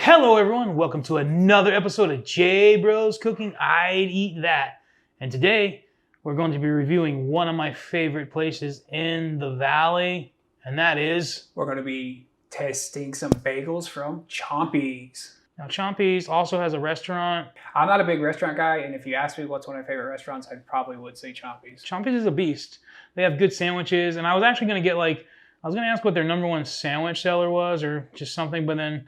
Hello everyone, welcome to another episode of J Bros Cooking I'd Eat That. And today we're going to be reviewing one of my favorite places in the valley, and that is... We're going to be testing some bagels from Chompies. Now Chompies also has a restaurant. I'm not a big restaurant guy, and if you ask me what's one of my favorite restaurants, I probably would say Chompies. Chompies is a beast. They have good sandwiches, and I was actually going to get I was going to ask what their #1 sandwich seller was or just something, but then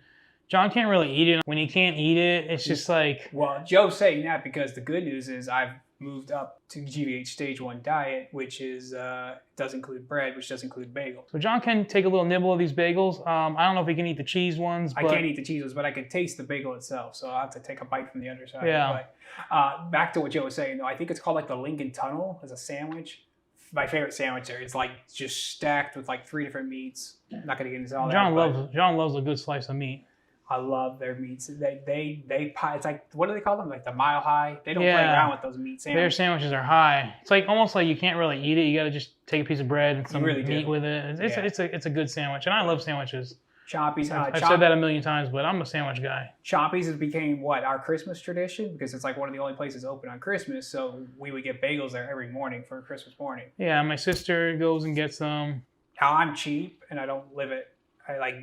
John can't really eat it. When he can't eat it, it's just like... Well, Joe's saying that because the good news is I've moved up to GVH Stage 1 diet, which is does include bread, which does include bagels. So John can take a little nibble of these bagels. I don't know if he can eat the cheese ones. I can't eat the cheese ones, but I can taste the bagel itself, so I'll have to take a bite from the underside. Yeah. But, back to what Joe was saying, though, I think it's called like the Lincoln Tunnel as a sandwich. My favorite sandwich there. It's like just stacked with like 3 different meats. I'm not gonna get into all that. John loves a good slice of meat. I love their meats. They pie. It's like, what do they call them? Like the Mile High. They don't play around with those meat sandwiches. Their sandwiches are high. It's like almost like you can't really eat it. You got to just take a piece of bread and some meat with it. It's a good sandwich, and I love sandwiches. Chompies. I've said that a million times, but I'm a sandwich guy. Chompies has became what, our Christmas tradition, because it's like one of the only places open on Christmas. So we would get bagels there every morning for Christmas morning. Yeah, my sister goes and gets them. Now I'm cheap and I don't live it.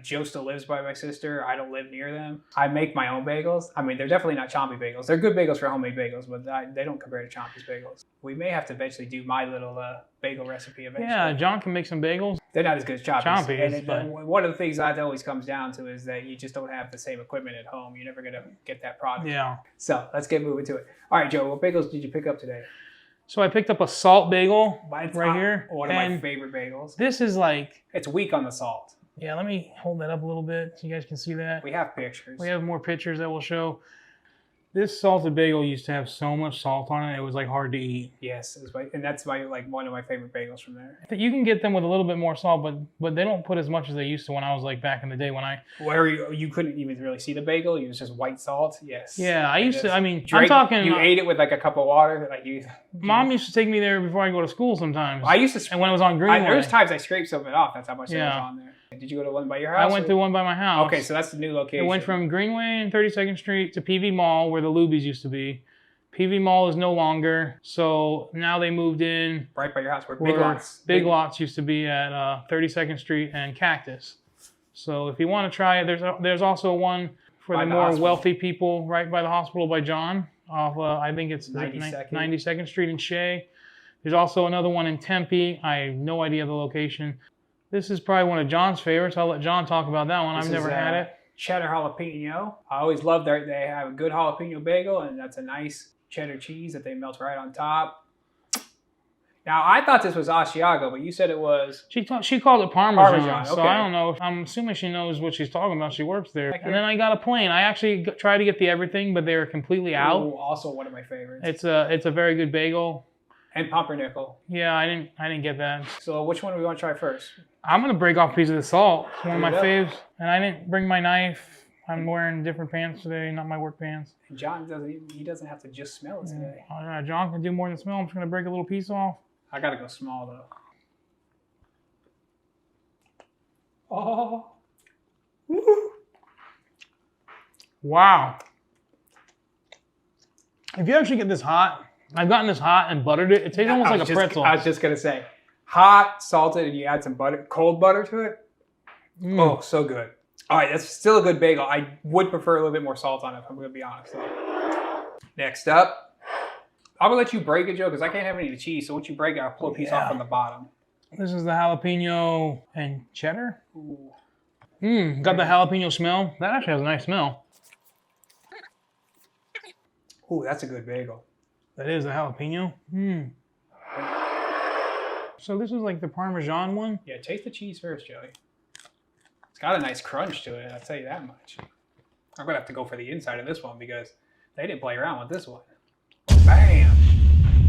Joe still lives by my sister. I don't live near them. I make my own bagels. I mean, they're definitely not Chompie bagels. They're good bagels for homemade bagels, but they don't compare to Chompie's bagels. We may have to eventually do my little bagel recipe eventually. Yeah, John can make some bagels. They're not as good as Chompie's. But one of the things that always comes down to is that you just don't have the same equipment at home. You're never going to get that product. Yeah. So let's get moving to it. All right, Joe, what bagels did you pick up today? So I picked up a salt bagel right here. One of my favorite bagels. This is like... It's weak on the salt. Yeah, let me hold that up a little bit so you guys can see that. We have pictures. We have more pictures that will show. This salted bagel used to have so much salt on it, it was like hard to eat. Yes, and that's one of my favorite bagels from there. You can get them with a little bit more salt, but they don't put as much as they used to when I was like back in the day when I... Where you couldn't even really see the bagel, it was just white salt. Yes. Yeah, I used to. I mean, I'm talking. You ate it with like a cup of water, Mom used to take me there before I go to school sometimes. I used to. And when it was on Greenway, there was times I scraped some of it off. That's how much it was on there. Did you go to one by your house? I went to one by my house. Okay, so that's the new location. It went from Greenway and 32nd Street to PV Mall, where the Lubies used to be. PV Mall is no longer, so now they moved in. Right by your house, where Big Lots. Big Lots used to be at 32nd Street and Cactus. So if you want to try it, there's also one for the more wealthy people right by the hospital by John, off I think it's 92nd Street in Shea. There's also another one in Tempe. I have no idea the location. This is probably one of John's favorites. I'll let John talk about that one. I've never had it. Cheddar jalapeno. I always love they have a good jalapeno bagel, and that's a nice cheddar cheese that they melt right on top. Now, I thought this was Asiago, but you said it was... She called it Parmesan, so okay. I don't know. I'm assuming she knows what she's talking about. She works there. And then I got a plain. I actually tried to get the everything, but they were completely out. Ooh, also one of my favorites. It's a very good bagel. And pumpernickel. Yeah, I didn't get that. So which one do we want to try first? I'm going to break off a piece of the salt. It's one of my faves. And I didn't bring my knife. I'm wearing different pants today, not my work pants. John doesn't have to just smell it today. John can do more than smell. I'm just going to break a little piece off. I got to go small, though. Oh. Woo. Wow. If you actually get this hot, I've gotten this hot and buttered it. It tastes almost like a pretzel. I was just going to say, hot, salted, and you add some butter, cold butter to it. Oh, so good. All right, that's still a good bagel. I would prefer a little bit more salt on it, if I'm going to be honest. Though. Next up, I'm going to let you break it, Joe, because I can't have any of the cheese. So once you break it, I'll pull a piece off from the bottom. This is the jalapeno and cheddar. Got the jalapeno smell. That actually has a nice smell. Ooh, that's a good bagel. That is the jalapeno. So this is like the Parmesan one? Yeah, taste the cheese first, Joey. It's got a nice crunch to it, I'll tell you that much. I'm going to have to go for the inside of this one because they didn't play around with this one. Bam!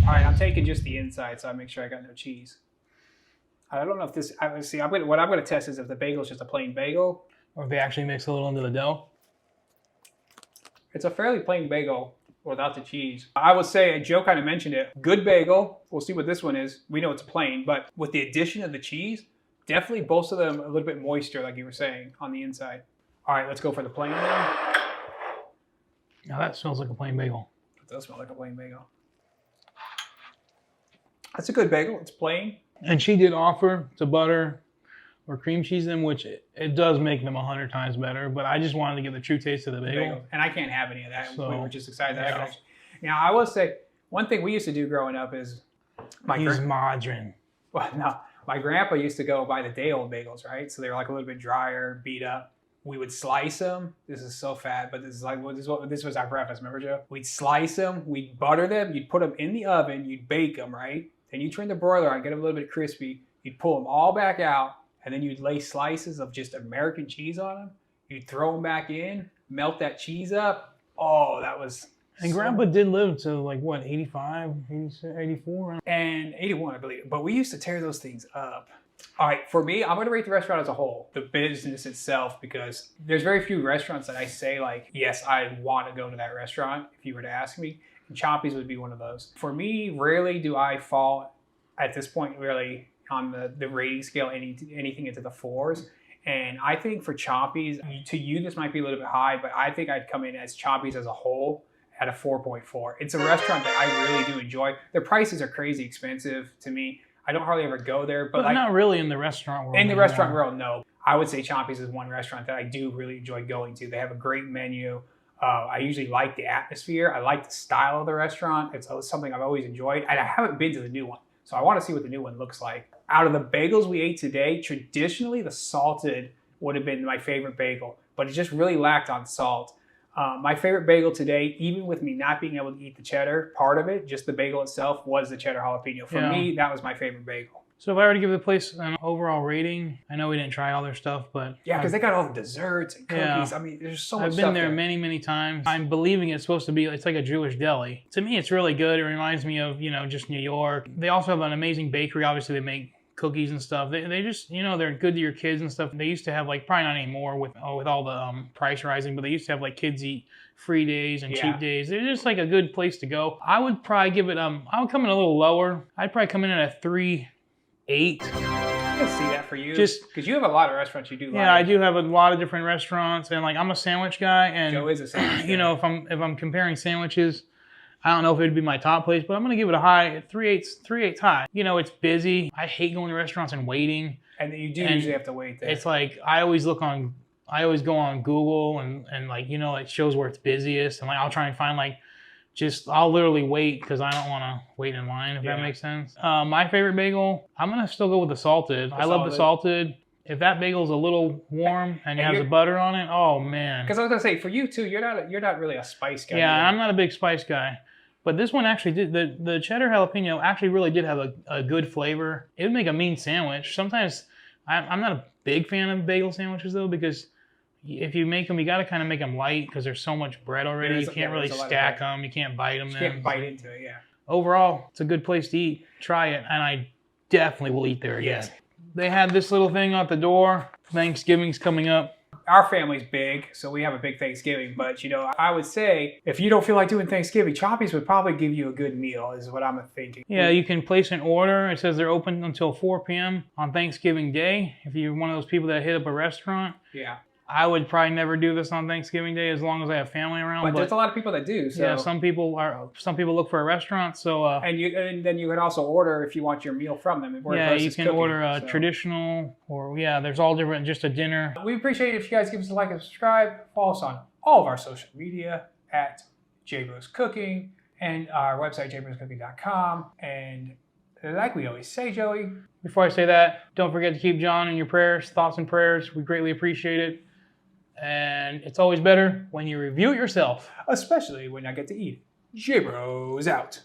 All right, I'm taking just the inside so I make sure I got no cheese. I don't know if this... what I'm going to test is if the bagel is just a plain bagel. Or if they actually mix a little into the dough. It's a fairly plain bagel without the cheese. I would say, Joe kind of mentioned it, good bagel. We'll see what this one is. We know it's plain, but with the addition of the cheese, definitely both of them a little bit moisture, like you were saying, on the inside. All right, let's go for the plain one. Now that smells like a plain bagel. It does smell like a plain bagel. That's a good bagel. It's plain. And she did offer to butter or cream cheese them, which it does make them 100 times better. But I just wanted to get the true taste of the bagel. And I can't have any of that. So, we were just excited that I could. Now, I will say, one thing we used to do growing up is... He's modern. Well, no. My grandpa used to go buy the day-old bagels, right? So they were like a little bit drier, beat up. We would slice them. This is so fat, but this is like this was our breakfast. Remember, Joe? We'd slice them. We'd butter them. You'd put them in the oven. You'd bake them, right? Then you turn the broiler on, get them a little bit crispy. You'd pull them all back out, and then you'd lay slices of just American cheese on them. You'd throw them back in, melt that cheese up. Oh, that was... And Grandpa did live to like, what, 85, 84? And 81, I believe. But we used to tear those things up. All right, for me, I'm going to rate the restaurant as a whole, the business itself, because there's very few restaurants that I say, like, yes, I want to go to that restaurant, if you were to ask me. And Chompies would be one of those. For me, rarely do I fall, at this point, really, on the rating scale, anything into the 4s. And I think for Chompies, to you, this might be a little bit high, but I think I'd come in as Chompies as a whole at a 4.4. It's a restaurant that I really do enjoy. Their prices are crazy expensive to me. I don't hardly ever go there, but like, not really in the restaurant world. In the restaurant world, no. I would say Chompies is one restaurant that I do really enjoy going to. They have a great menu. I usually like the atmosphere. I like the style of the restaurant. It's something I've always enjoyed, and I haven't been to the new one, so I want to see what the new one looks like. Out of the bagels we ate today, traditionally the salted would have been my favorite bagel, but it just really lacked on salt. My favorite bagel today, even with me not being able to eat the cheddar part of it, just the bagel itself, was the cheddar jalapeno. For me, that was my favorite bagel. So if I were to give the place an overall rating, I know we didn't try all their stuff, but... Yeah, because they got all the desserts and cookies. I mean, there's so much stuff. I've been there many, many times. I'm believing it's supposed to be, it's like a Jewish deli. To me, it's really good. It reminds me of, just New York. They also have an amazing bakery. Obviously, they make cookies and stuff. They just, they're good to your kids and stuff. They used to have, like, probably not anymore with all the price rising, but they used to have, like, kids eat free days and cheap days. They're just, like, a good place to go. I would probably give it, I would come in a little lower. I'd probably come in at a 3.8. I can see that for you. Just because you have a lot of restaurants you do like. Yeah, I do have a lot of different restaurants, and like I'm a sandwich guy, and Joe is a sandwich guy. if I'm comparing sandwiches, I don't know if it'd be my top place, but I'm gonna give it a high 3.8 high. It's busy. I hate going to restaurants and waiting. And you do usually have to wait there. It's like I always go on Google and like it shows where it's busiest, and like I'll try and find like. I'll literally wait because I don't want to wait in line, if that makes sense. My favorite bagel, I'm going to still go with the salted. I love the salted. If that bagel's a little warm and it has the butter on it, oh man. Because I was going to say, for you too, you're not really a spice guy. Yeah, I'm not a big spice guy. But this one actually did, the cheddar jalapeno actually really did have a good flavor. It would make a mean sandwich. Sometimes, I'm not a big fan of bagel sandwiches though, because if you make them, you got to kind of make them light because there's so much bread already. You can't really stack them. You can't bite them. You can't bite into it, yeah. Overall, it's a good place to eat. Try it, and I definitely will eat there again. Yes. They had this little thing at the door. Thanksgiving's coming up. Our family's big, so we have a big Thanksgiving. But, I would say, if you don't feel like doing Thanksgiving, Chompies would probably give you a good meal, is what I'm thinking. Yeah, you can place an order. It says they're open until 4 p.m. on Thanksgiving Day. If you're one of those people that hit up a restaurant. Yeah. I would probably never do this on Thanksgiving Day as long as I have family around. But there's a lot of people that do. So. Yeah, some people look for a restaurant. So and then you can also order if you want your meal from them. You can order a traditional or there's all different, just a dinner. We appreciate it if you guys give us a like and subscribe. Follow us on all of our social media at JBros Cooking and our website jbroscooking.com. And like we always say, Joey. Before I say that, don't forget to keep John in your prayers, thoughts and prayers. We greatly appreciate it. And it's always better when you review it yourself. Especially when I get to eat it. JBros out.